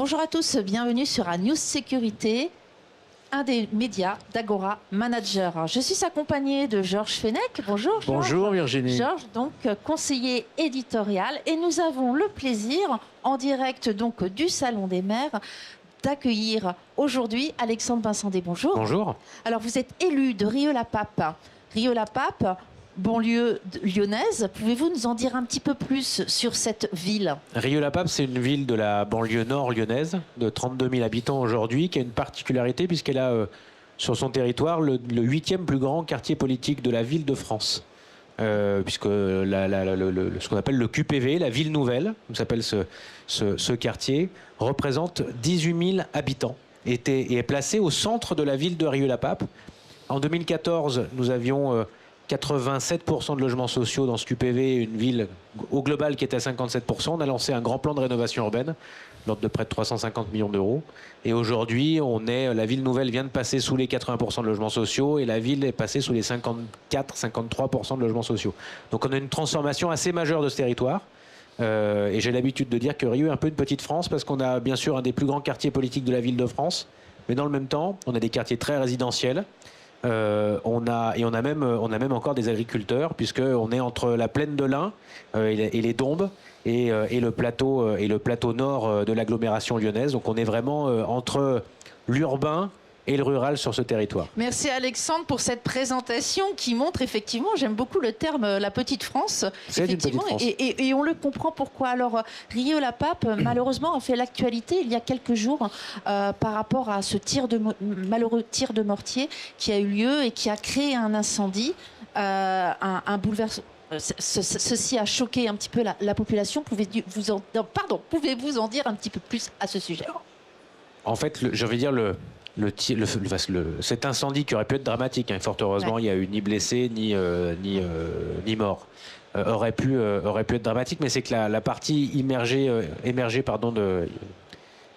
Bonjour à tous, bienvenue sur News Sécurité, un des médias d'Agora Manager. Je suis accompagnée de Georges Fenech. Bonjour Georges. Bonjour Virginie. Georges, donc conseiller éditorial, et nous avons le plaisir, en direct donc du Salon des maires, d'accueillir aujourd'hui Alexandre Vincendé. Bonjour. Bonjour. Alors vous êtes élu de Rieux-la-Pape. Rieux-la-Pape, banlieue lyonnaise. Pouvez-vous nous en dire un petit peu plus sur cette ville? Rieux-la-Pape, c'est une ville de la banlieue nord lyonnaise, de 32 000 habitants aujourd'hui, qui a une particularité puisqu'elle a sur son territoire le 8e plus grand quartier politique de la ville de France. Puisque ce qu'on appelle le QPV, la ville nouvelle, comme s'appelle ce quartier, représente 18 000 habitants et est placé au centre de la ville de Rieux-la-Pape. En 2014, nous avions 87% de logements sociaux dans ce QPV, une ville au global qui était à 57%. On a lancé un grand plan de rénovation urbaine, l'ordre de près de 350 millions d'euros. Et aujourd'hui, la ville nouvelle vient de passer sous les 80% de logements sociaux et la ville est passée sous les 54-53% de logements sociaux. Donc on a une transformation assez majeure de ce territoire. Et j'ai l'habitude de dire que Rieux est un peu une petite France parce qu'on a bien sûr un des plus grands quartiers politiques de la ville de France. Mais dans le même temps, on a des quartiers très résidentiels. On a même encore des agriculteurs puisqu'on est entre la plaine de l'Ain et les Dombes et le plateau nord de l'agglomération lyonnaise. Donc on est vraiment entre l'urbain et le rural sur ce territoire. Merci Alexandre pour cette présentation qui montre effectivement, j'aime beaucoup le terme la petite France. C'est une petite France. Et on le comprend pourquoi. Alors Rieux-la-Pape, malheureusement, a fait l'actualité il y a quelques jours par rapport à ce malheureux tir de mortier qui a eu lieu et qui a créé un incendie, un bouleversement. Ceci a choqué un petit peu la population. Pouvez-vous en dire un petit peu plus à ce sujet? En fait, je vais dire cet incendie qui aurait pu être dramatique, hein, fort heureusement, il n'y a eu ni blessés ni morts, aurait pu être dramatique, mais c'est que la partie émergée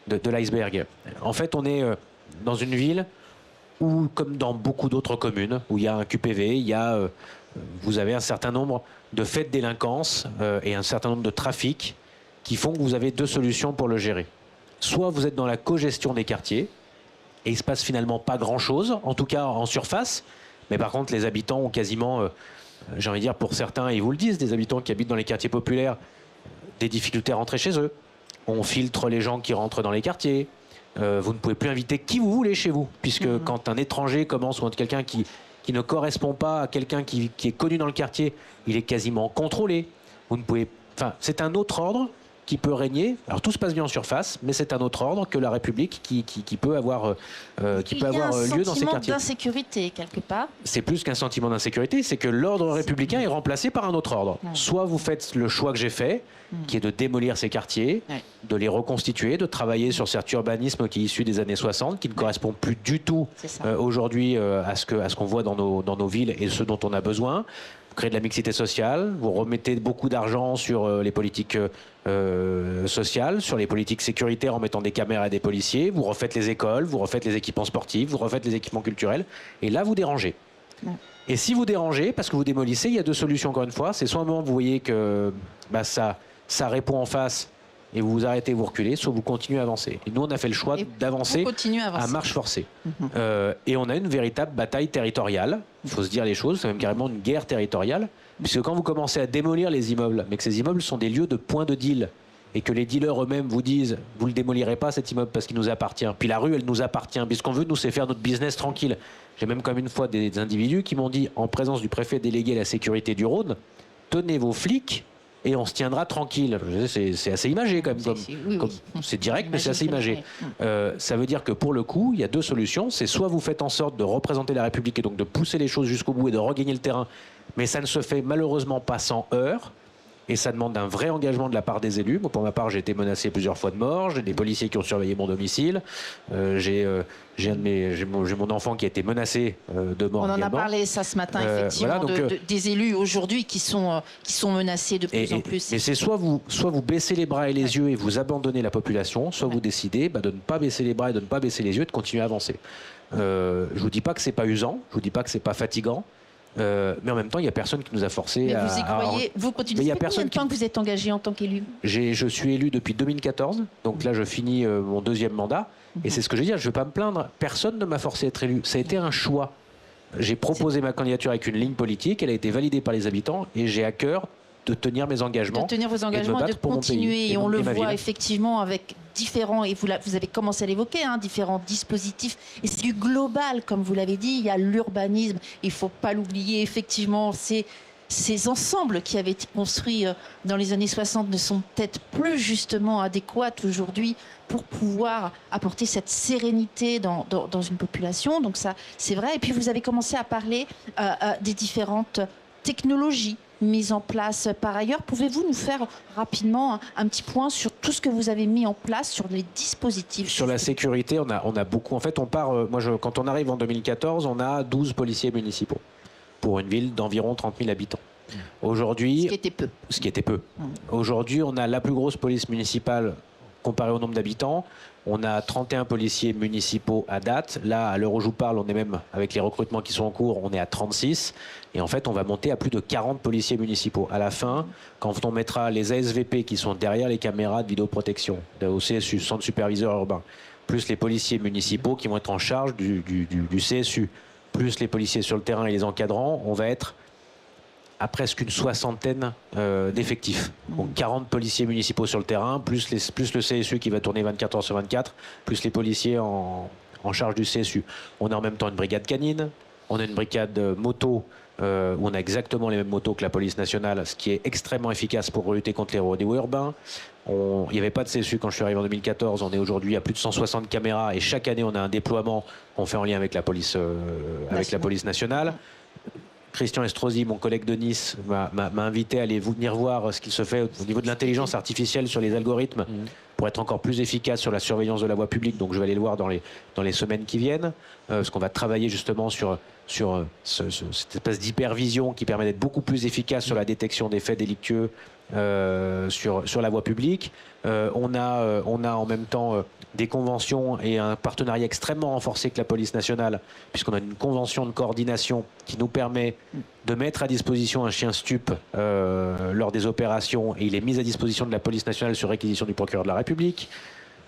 de l'iceberg. En fait, on est dans une ville où, comme dans beaucoup d'autres communes, où il y a un QPV, vous avez un certain nombre de faits de délinquance et un certain nombre de trafics qui font que vous avez deux solutions pour le gérer. Soit vous êtes dans la cogestion des quartiers, et il ne se passe finalement pas grand-chose, en tout cas en surface. Mais par contre, les habitants ont quasiment, j'ai envie de dire pour certains, ils vous le disent, des habitants qui habitent dans les quartiers populaires, des difficultés à rentrer chez eux. On filtre les gens qui rentrent dans les quartiers. Vous ne pouvez plus inviter qui vous voulez chez vous, puisque quand un étranger commence, ou quelqu'un qui ne correspond pas à quelqu'un qui est connu dans le quartier, il est quasiment contrôlé. Vous ne pouvez... Enfin, c'est un autre ordre qui peut régner. Alors tout se passe bien en surface, mais c'est un autre ordre que la République qui peut avoir, lieu dans ces quartiers. Il y a un sentiment d'insécurité quelque part. C'est plus qu'un sentiment d'insécurité, c'est que l'ordre républicain est remplacé par un autre ordre. Soit vous faites le choix que j'ai fait, qui est de démolir ces quartiers, de les reconstituer, de travailler sur cet urbanisme qui est issu des années 60, qui ne correspond plus du tout aujourd'hui à ce qu'on voit dans nos villes et ce dont on a besoin. Vous créez de la mixité sociale, vous remettez beaucoup d'argent sur les politiques sociales, sur les politiques sécuritaires en mettant des caméras et des policiers, vous refaites les écoles, vous refaites les équipements sportifs, vous refaites les équipements culturels, et là vous dérangez. Et si vous dérangez, parce que vous démolissez, il y a deux solutions encore une fois, c'est soit un moment vous voyez que ça répond en face, et vous vous arrêtez, vous reculez, soit vous continuez à avancer. Et nous, on a fait le choix d'avancer à marche forcée. Et on a une véritable bataille territoriale. Il faut se dire les choses, c'est même carrément une guerre territoriale. Puisque quand vous commencez à démolir les immeubles, mais que ces immeubles sont des lieux de point de deal, et que les dealers eux-mêmes vous disent « vous ne le démolirez pas cet immeuble parce qu'il nous appartient ». Puis la rue, elle nous appartient. Puis ce qu'on veut, nous, c'est faire notre business tranquille. J'ai même comme une fois des individus qui m'ont dit, en présence du préfet délégué à la sécurité du Rhône, « tenez vos flics ». Et on se tiendra tranquille. C'est assez imagé quand même. C'est direct, mais c'est assez imagé. Ça veut dire que pour le coup, il y a deux solutions. C'est soit vous faites en sorte de représenter la République et donc de pousser les choses jusqu'au bout et de regagner le terrain. Mais ça ne se fait malheureusement pas sans heurts. Et ça demande un vrai engagement de la part des élus. Moi, pour ma part, j'ai été menacé plusieurs fois de mort. J'ai des policiers qui ont surveillé mon domicile. J'ai mon enfant qui a été menacé de mort. On en a parlé ça ce matin, effectivement, voilà, des élus aujourd'hui qui sont menacés de plus en plus. Mais c'est soit vous baissez les bras et les yeux et vous abandonnez la population, soit vous décidez de ne pas baisser les bras et de ne pas baisser les yeux et de continuer à avancer. Je vous dis pas que c'est pas usant, je vous dis pas que c'est pas fatigant. Mais en même temps, il n'y a personne qui nous a forcé mais à... vous y croyez, vous continuez. Ça fait combien de temps que vous êtes engagé en tant qu'élu? Je suis élu depuis 2014, donc là je finis mon deuxième mandat. Et c'est ce que je veux dire, je ne vais pas me plaindre. Personne ne m'a forcé à être élu. Ça a été un choix. J'ai proposé ma candidature avec une ligne politique, elle a été validée par les habitants et j'ai à cœur de tenir mes engagements. De tenir vos engagements et de continuer. Et on le voit effectivement avec différents, et vous avez commencé à l'évoquer, différents dispositifs. Et c'est du global, comme vous l'avez dit, il y a l'urbanisme, il ne faut pas l'oublier, effectivement, ces ensembles qui avaient été construits dans les années 60 ne sont peut-être plus justement adéquats aujourd'hui pour pouvoir apporter cette sérénité dans une population. Donc ça, c'est vrai. Et puis vous avez commencé à parler des différentes technologies mises en place par ailleurs. Pouvez-vous nous faire rapidement un petit point sur tout ce que vous avez mis en place, sur les dispositifs? Sur la sécurité, on a beaucoup. En fait, on part. Quand on arrive en 2014, on a 12 policiers municipaux pour une ville d'environ 30 000 habitants. Aujourd'hui, ce qui était peu. Aujourd'hui, on a la plus grosse police municipale comparée au nombre d'habitants. On a 31 policiers municipaux à date. Là, à l'heure où je vous parle, on est même, avec les recrutements qui sont en cours, on est à 36. Et en fait, on va monter à plus de 40 policiers municipaux. À la fin, quand on mettra les ASVP qui sont derrière les caméras de vidéoprotection, au CSU, Centre Superviseur Urbain, plus les policiers municipaux qui vont être en charge du CSU, plus les policiers sur le terrain et les encadrants, on va être à presque une soixantaine d'effectifs. Donc 40 policiers municipaux sur le terrain, plus le CSU qui va tourner 24 heures sur 24, plus les policiers en charge du CSU. On a en même temps une brigade canine, on a une brigade moto, où on a exactement les mêmes motos que la police nationale, ce qui est extrêmement efficace pour lutter contre les rodéos urbains. Il n'y avait pas de CSU quand je suis arrivé en 2014, on est aujourd'hui à plus de 160 caméras et chaque année on a un déploiement qu'on fait en lien avec la police nationale. Christian Estrosi, mon collègue de Nice, m'a invité à aller venir voir ce qu'il se fait au niveau de l'intelligence artificielle sur les algorithmes pour être encore plus efficace sur la surveillance de la voie publique. Donc je vais aller le voir dans les semaines qui viennent, parce qu'on va travailler justement sur cette espèce d'hypervision qui permet d'être beaucoup plus efficace sur la détection des faits délictueux sur la voie publique. On a en même temps des conventions et un partenariat extrêmement renforcé avec la police nationale, puisqu'on a une convention de coordination qui nous permet de mettre à disposition un chien stup lors des opérations, et il est mis à disposition de la police nationale sur réquisition du procureur de la République.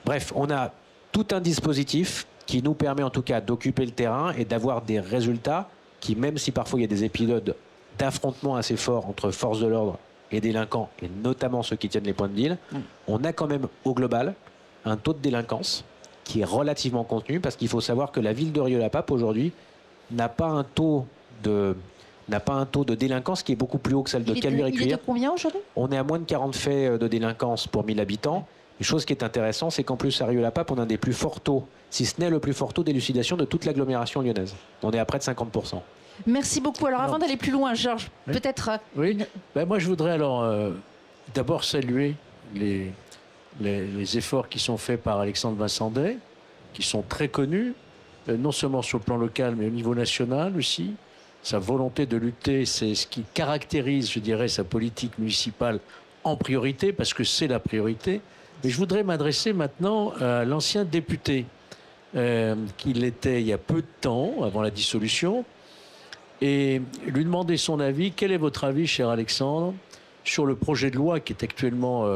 Bref, on a tout un dispositif qui nous permet en tout cas d'occuper le terrain et d'avoir des résultats qui, même si parfois il y a des épisodes d'affrontements assez forts entre forces de l'ordre et délinquants, et notamment ceux qui tiennent les points de deal, on a quand même au global un taux de délinquance qui est relativement contenu, parce qu'il faut savoir que la ville de Rieux-la-Pape aujourd'hui n'a pas un taux de délinquance qui est beaucoup plus haut que celle de Caluire-et-Cuire. Il est de combien aujourd'hui? On est à moins de 40 faits de délinquance pour 1000 habitants. Une chose qui est intéressante, c'est qu'en plus à Rieux-la-Pape, on a un des plus forts taux, si ce n'est le plus fort taux d'élucidation de toute l'agglomération lyonnaise. On est à près de 50%. Merci beaucoup. Alors avant d'aller plus loin, Georges, peut-être... Oui, moi je voudrais alors d'abord saluer les efforts qui sont faits par Alexandre Vincendey, qui sont très connus, non seulement sur le plan local, mais au niveau national aussi. Sa volonté de lutter, c'est ce qui caractérise, je dirais, sa politique municipale en priorité, parce que c'est la priorité. Mais je voudrais m'adresser maintenant à l'ancien député, qu'il était il y a peu de temps, avant la dissolution, et lui demander son avis. Quel est votre avis, cher Alexandre, sur le projet de loi qui est actuellement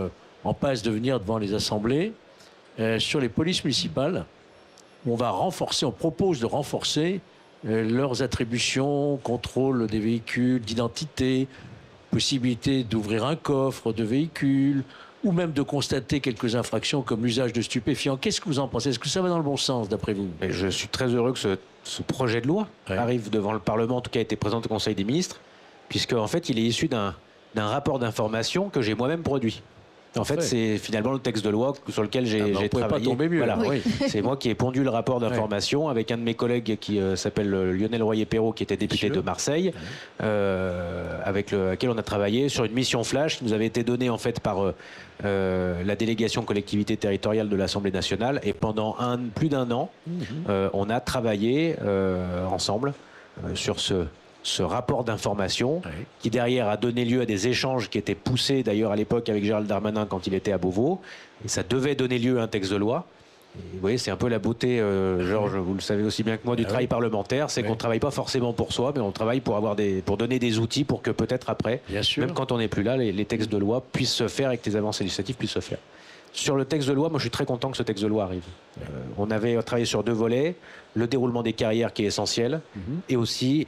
en passe de venir devant les assemblées, sur les polices municipales, où on propose de renforcer leurs attributions, contrôle des véhicules, d'identité, possibilité d'ouvrir un coffre de véhicules, ou même de constater quelques infractions comme l'usage de stupéfiants. Qu'est-ce que vous en pensez? Est-ce que ça va dans le bon sens, d'après vous? Et je suis très heureux que ce projet de loi arrive devant le Parlement, en tout cas a été présenté au Conseil des ministres, puisque en fait, il est issu d'un rapport d'information que j'ai moi-même produit. En fait, c'est finalement le texte de loi sur lequel j'ai travaillé. Pas tomber mieux. Voilà. Oui. C'est moi qui ai pondu le rapport d'information avec un de mes collègues qui s'appelle Lionel Royer-Perrault, qui était député de Marseille, avec lequel on a travaillé sur une mission flash qui nous avait été donnée en fait par la délégation collectivité territoriale de l'Assemblée nationale. Et pendant plus d'un an, on a travaillé ensemble sur ce rapport d'information qui derrière a donné lieu à des échanges qui étaient poussés d'ailleurs à l'époque avec Gérald Darmanin quand il était à Beauvau, et ça devait donner lieu à un texte de loi. vous voyez, c'est un peu la beauté, Georges, vous le savez aussi bien que moi, du travail parlementaire, c'est qu'on ne travaille pas forcément pour soi, mais on travaille pour donner des outils pour que peut-être après, même quand on n'est plus là, les textes de loi puissent se faire et que les avancées législatives puissent se faire. Sur le texte de loi, moi je suis très content que ce texte de loi arrive. On avait travaillé sur 2 volets, le déroulement des carrières qui est essentiel, et aussi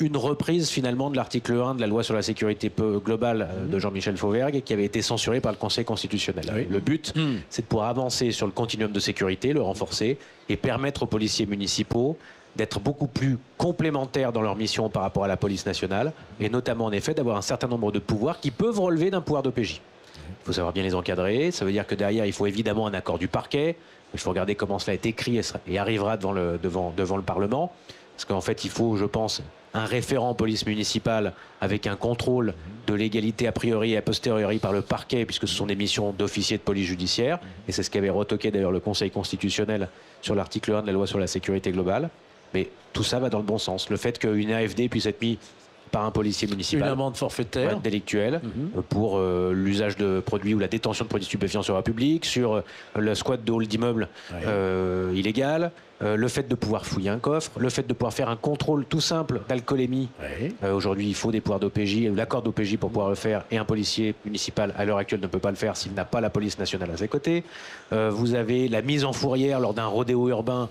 une reprise finalement de l'article 1 de la loi sur la sécurité globale de Jean-Michel Fauvergue qui avait été censuré par le Conseil constitutionnel. Le but, c'est de pouvoir avancer sur le continuum de sécurité, le renforcer et permettre aux policiers municipaux d'être beaucoup plus complémentaires dans leur mission par rapport à la police nationale et notamment en effet d'avoir un certain nombre de pouvoirs qui peuvent relever d'un pouvoir d'OPJ. Il faut savoir bien les encadrer, ça veut dire que derrière il faut évidemment un accord du parquet, il faut regarder comment cela est écrit et arrivera devant le Parlement, parce qu'en fait il faut, je pense, un référent police municipale avec un contrôle de l'égalité a priori et a posteriori par le parquet, puisque ce sont des missions d'officiers de police judiciaire, et c'est ce qu'avait retoqué d'ailleurs le Conseil constitutionnel sur l'article 1 de la loi sur la sécurité globale. Mais tout ça va dans le bon sens. Le fait qu'une AFD puisse être mise par un policier municipal. Une amende forfaitaire. Délictuelle pour l'usage de produits ou la détention de produits stupéfiants sur la publique, sur le squat de hall d'immeuble illégal, le fait de pouvoir fouiller un coffre, le fait de pouvoir faire un contrôle tout simple d'alcoolémie. Aujourd'hui, il faut des pouvoirs d'OPJ, l'accord d'OPJ pour pouvoir le faire, et un policier municipal à l'heure actuelle ne peut pas le faire s'il n'a pas la police nationale à ses côtés. Vous avez la mise en fourrière lors d'un rodéo urbain.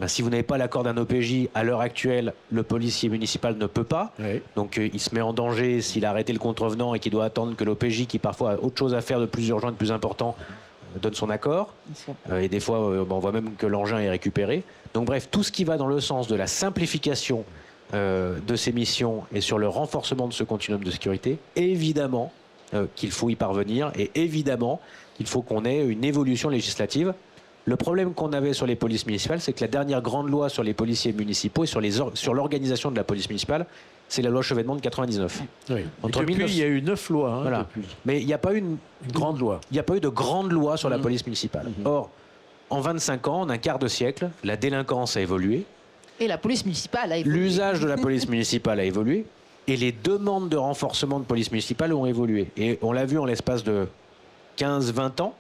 Si vous n'avez pas l'accord d'un OPJ, à l'heure actuelle, le policier municipal ne peut pas. Donc il se met en danger s'il a arrêté le contrevenant et qu'il doit attendre que l'OPJ, qui parfois a autre chose à faire de plus urgent et de plus important, donne son accord. Et des fois, on voit même que l'engin est récupéré. Donc bref, tout ce qui va dans le sens de la simplification de ces missions et sur le renforcement de ce continuum de sécurité, évidemment qu'il faut y parvenir et évidemment qu'il faut qu'on ait une évolution législative. Le problème qu'on avait sur les polices municipales, c'est que la dernière grande loi sur les policiers municipaux et sur l'organisation de la police municipale, c'est la loi Chevènement de 99. Depuis, il y a eu 9 lois. Voilà. Mais il n'y a pas eu une grande loi. Il n'y a pas eu de grande loi sur la police municipale. Or, en 25 ans, en un quart de siècle, la délinquance a évolué. Et la police municipale a évolué. L'usage de la police municipale a évolué. Et les demandes de renforcement de police municipale ont évolué. Et on l'a vu en l'espace de 15-20 ans.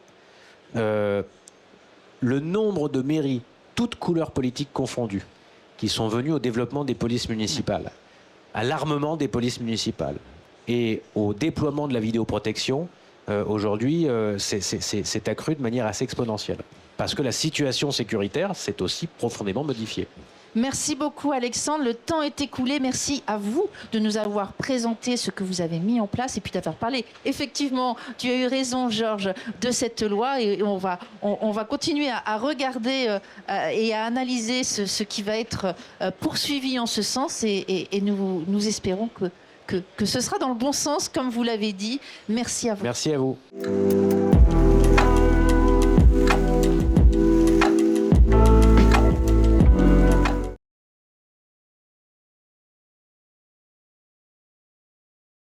Le nombre de mairies, toutes couleurs politiques confondues, qui sont venues au développement des polices municipales, à l'armement des polices municipales et au déploiement de la vidéoprotection, aujourd'hui, c'est accru de manière assez exponentielle. Parce que la situation sécuritaire s'est aussi profondément modifiée. Merci beaucoup Alexandre, le temps est écoulé. Merci à vous de nous avoir présenté ce que vous avez mis en place et puis d'avoir parlé. Effectivement, tu as eu raison Georges de cette loi et on va continuer à regarder et à analyser ce qui va être poursuivi en ce sens et nous espérons que ce sera dans le bon sens comme vous l'avez dit. Merci à vous. Merci à vous.